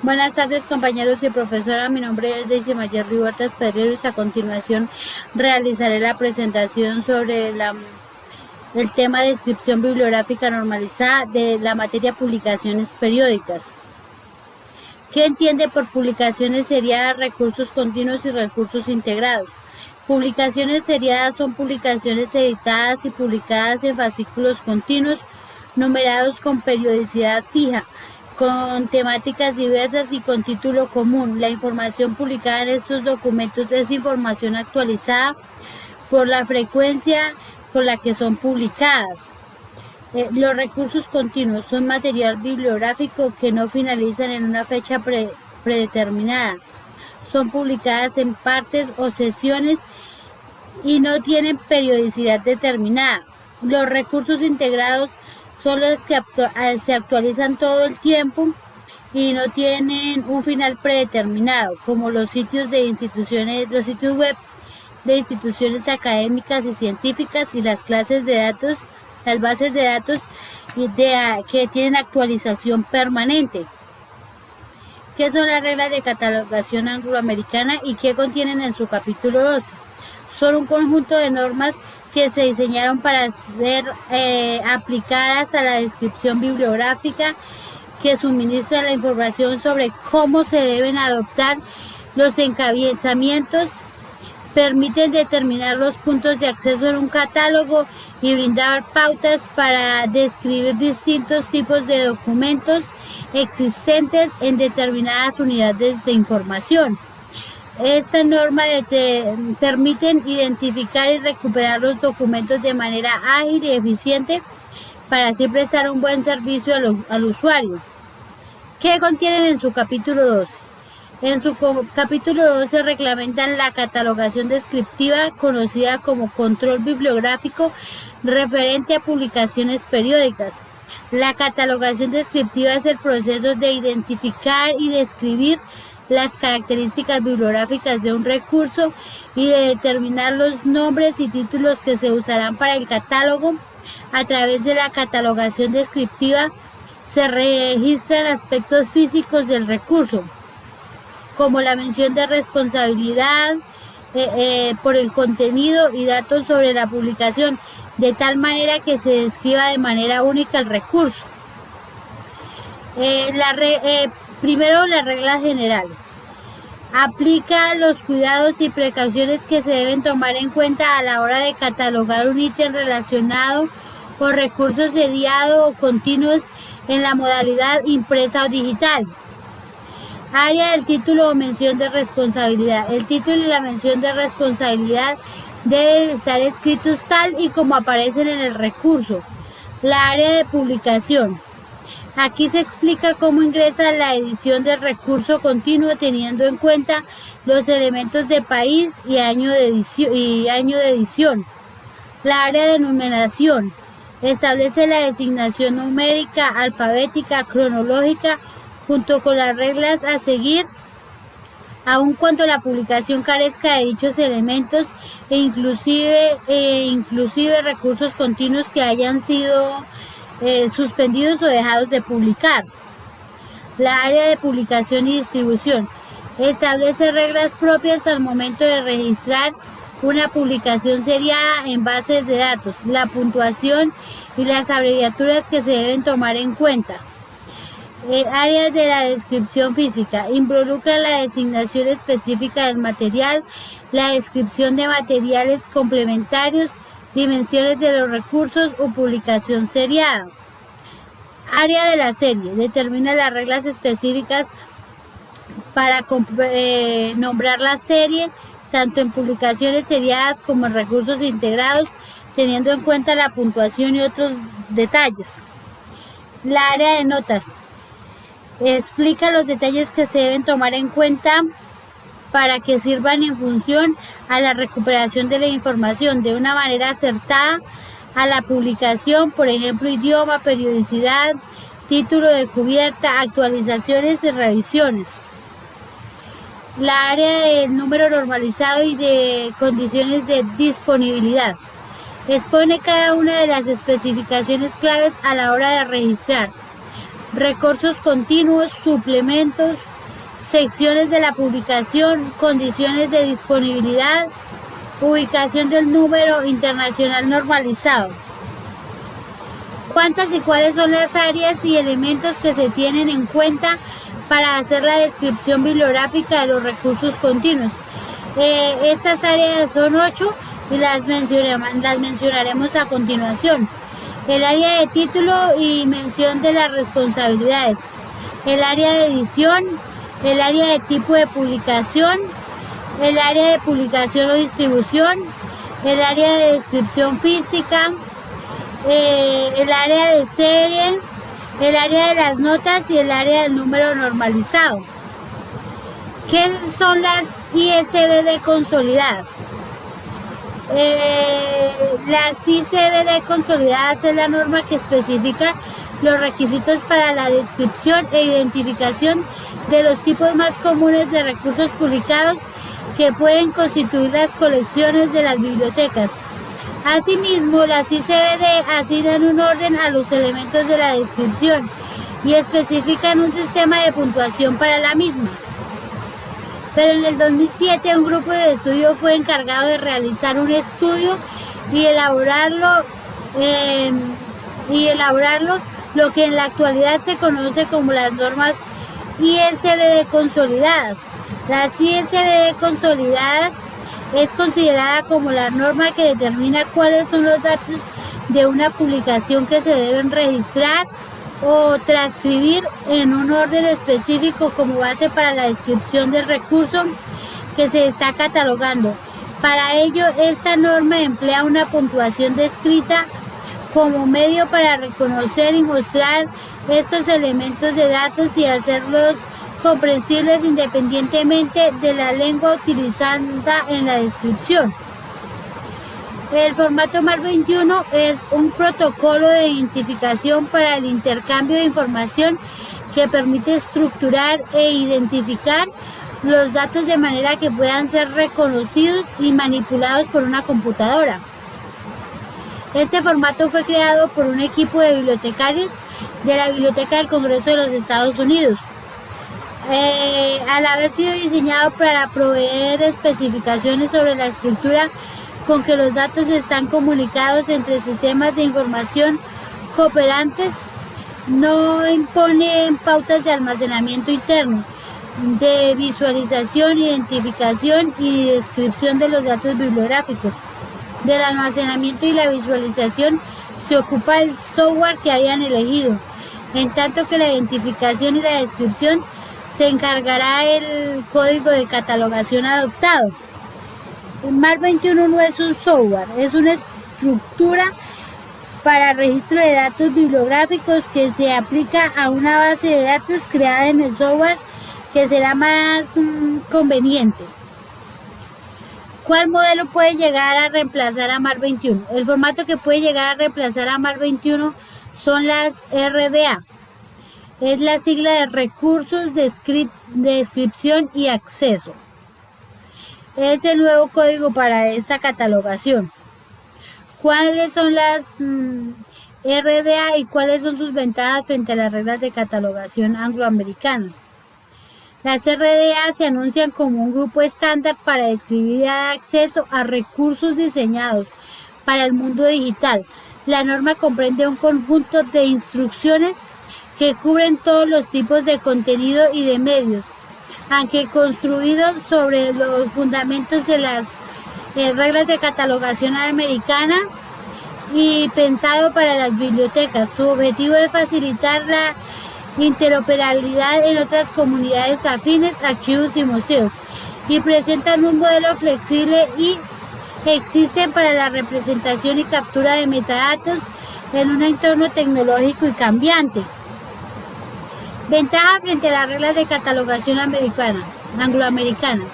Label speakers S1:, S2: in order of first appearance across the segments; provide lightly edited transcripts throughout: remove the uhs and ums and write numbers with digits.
S1: Buenas tardes, compañeros y profesora. Mi nombre es Daisy Mayerly Huertas Pedreros. A continuación realizaré la presentación sobre el tema de descripción bibliográfica normalizada de la materia publicaciones periódicas. ¿Qué entiende por publicaciones seriadas, recursos continuos y recursos integrados? Publicaciones seriadas son publicaciones editadas y publicadas en fascículos continuos, numerados con periodicidad fija, con temáticas diversas y con título común. La información publicada en estos documentos es información actualizada por la frecuencia con la que son publicadas. Los recursos continuos son material bibliográfico que no finalizan en una fecha predeterminada. Son publicadas en partes o sesiones y no tienen periodicidad determinada. Los recursos integrados son los que se actualizan todo el tiempo y no tienen un final predeterminado, como los sitios web de instituciones académicas y científicas y las bases de datos que tienen actualización permanente. ¿Qué son las reglas de catalogación angloamericana y qué contienen en su capítulo 2? Son un conjunto de normas que se diseñaron para ser aplicadas a la descripción bibliográfica, que suministran la información sobre cómo se deben adoptar los encabezamientos, permiten determinar los puntos de acceso en un catálogo y brindar pautas para describir distintos tipos de documentos existentes en determinadas unidades de información. Estas normas permiten identificar y recuperar los documentos de manera ágil y eficiente para así prestar un buen servicio al usuario. ¿Qué contienen en su capítulo 12? En su capítulo 12 reglamentan la catalogación descriptiva, conocida como control bibliográfico, referente a publicaciones periódicas. La catalogación descriptiva es el proceso de identificar y describir las características bibliográficas de un recurso y de determinar los nombres y títulos que se usarán para el catálogo. A través de la catalogación descriptiva se registran aspectos físicos del recurso, como la mención de responsabilidad por el contenido y datos sobre la publicación, de tal manera que se describa de manera única el recurso. Primero, las reglas generales. Aplica los cuidados y precauciones que se deben tomar en cuenta a la hora de catalogar un ítem relacionado o recursos seriados o continuos en la modalidad impresa o digital. Área del título o mención de responsabilidad. El título y la mención de responsabilidad deben estar escritos tal y como aparecen en el recurso. La área de publicación. Aquí se explica cómo ingresa la edición del recurso continuo teniendo en cuenta los elementos de país y año de edición. La área de numeración. Establece la designación numérica, alfabética, cronológica, junto con las reglas a seguir, aun cuando la publicación carezca de dichos elementos e inclusive recursos continuos que hayan sido suspendidos o dejados de publicar. La área de publicación y distribución establece reglas propias al momento de registrar una publicación seriada en bases de datos, la puntuación y las abreviaturas que se deben tomar en cuenta. Áreas de la descripción física involucra la designación específica del material, la descripción de materiales complementarios, dimensiones de los recursos o publicación seriada. Área de la serie determina las reglas específicas para nombrar la serie, tanto en publicaciones seriadas como en recursos integrados, teniendo en cuenta la puntuación y otros detalles. La área de notas explica los detalles que se deben tomar en cuenta para que sirvan en función a la recuperación de la información de una manera acertada a la publicación, por ejemplo, idioma, periodicidad, título de cubierta, actualizaciones y revisiones. La área del número normalizado y de condiciones de disponibilidad expone cada una de las especificaciones claves a la hora de registrar recursos continuos, suplementos, secciones de la publicación, condiciones de disponibilidad, ubicación del número internacional normalizado. ¿Cuántas y cuáles son las áreas y elementos que se tienen en cuenta para hacer la descripción bibliográfica de los recursos continuos? Estas áreas son 8 y las mencionaremos a continuación. El área de título y mención de las responsabilidades, el área de edición, el área de tipo de publicación, el área de publicación o distribución, el área de descripción física, el área de serie, el área de las notas y el área del número normalizado. ¿Qué son las ISBN consolidadas? Las ISBN consolidadas es la norma que especifica los requisitos para la descripción e identificación de los tipos más comunes de recursos publicados que pueden constituir las colecciones de las bibliotecas. Asimismo, las ISBN asignan un orden a los elementos de la descripción y especifican un sistema de puntuación para la misma. Pero en el 2007 un grupo de estudio fue encargado de realizar un estudio y elaborarlo, lo que en la actualidad se conoce como las normas ISBN consolidadas. Las ISBN consolidadas es considerada como la norma que determina cuáles son los datos de una publicación que se deben registrar o transcribir en un orden específico como base para la descripción del recurso que se está catalogando. Para ello, esta norma emplea una puntuación descrita como medio para reconocer y mostrar estos elementos de datos y hacerlos comprensibles independientemente de la lengua utilizada en la descripción. El formato MAR21 es un protocolo de identificación para el intercambio de información que permite estructurar e identificar los datos de manera que puedan ser reconocidos y manipulados por una computadora. Este formato fue creado por un equipo de bibliotecarios de la Biblioteca del Congreso de los Estados Unidos. Al haber sido diseñado para proveer especificaciones sobre la estructura con que los datos están comunicados entre sistemas de información cooperantes, no imponen pautas de almacenamiento interno, de visualización, identificación y descripción de los datos bibliográficos. Del almacenamiento y la visualización se ocupa el software que hayan elegido, en tanto que la identificación y la descripción se encargará el código de catalogación adoptado. El MAR21 no es un software, es una estructura para registro de datos bibliográficos que se aplica a una base de datos creada en el software que será más conveniente. ¿Cuál modelo puede llegar a reemplazar a MAR21? El formato que puede llegar a reemplazar a MAR21 son las RDA. Es la sigla de Recursos de Descripción y Acceso. Es el nuevo código para esta catalogación. ¿Cuáles son las RDA y cuáles son sus ventajas frente a las reglas de catalogación angloamericana? Las RDA se anuncian como un grupo estándar para describir y dar acceso a recursos diseñados para el mundo digital. La norma comprende un conjunto de instrucciones que cubren todos los tipos de contenido y de medios, aunque construidos sobre los fundamentos de las reglas de catalogación americana y pensado para las bibliotecas. Su objetivo es facilitar la interoperabilidad en otras comunidades afines, archivos y museos, y presentan un modelo flexible y existen para la representación y captura de metadatos en un entorno tecnológico y cambiante. Ventaja frente a las reglas de catalogación angloamericana.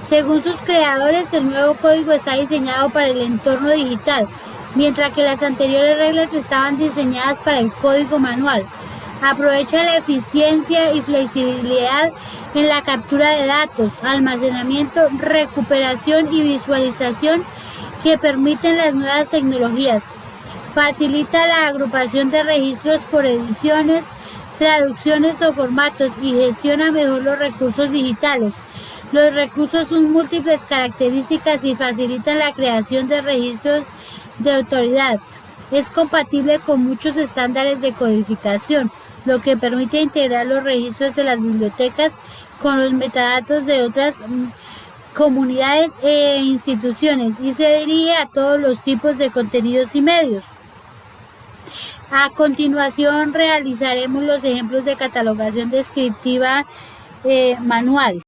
S1: Según sus creadores, el nuevo código está diseñado para el entorno digital, mientras que las anteriores reglas estaban diseñadas para el código manual. Aprovecha la eficiencia y flexibilidad en la captura de datos, almacenamiento, recuperación y visualización que permiten las nuevas tecnologías. Facilita la agrupación de registros por ediciones, traducciones o formatos y gestiona mejor los recursos digitales. Los recursos son múltiples características y facilitan la creación de registros de autoridad. Es compatible con muchos estándares de codificación, lo que permite integrar los registros de las bibliotecas con los metadatos de otras comunidades e instituciones y se dirige a todos los tipos de contenidos y medios. A continuación realizaremos los ejemplos de catalogación descriptiva manual.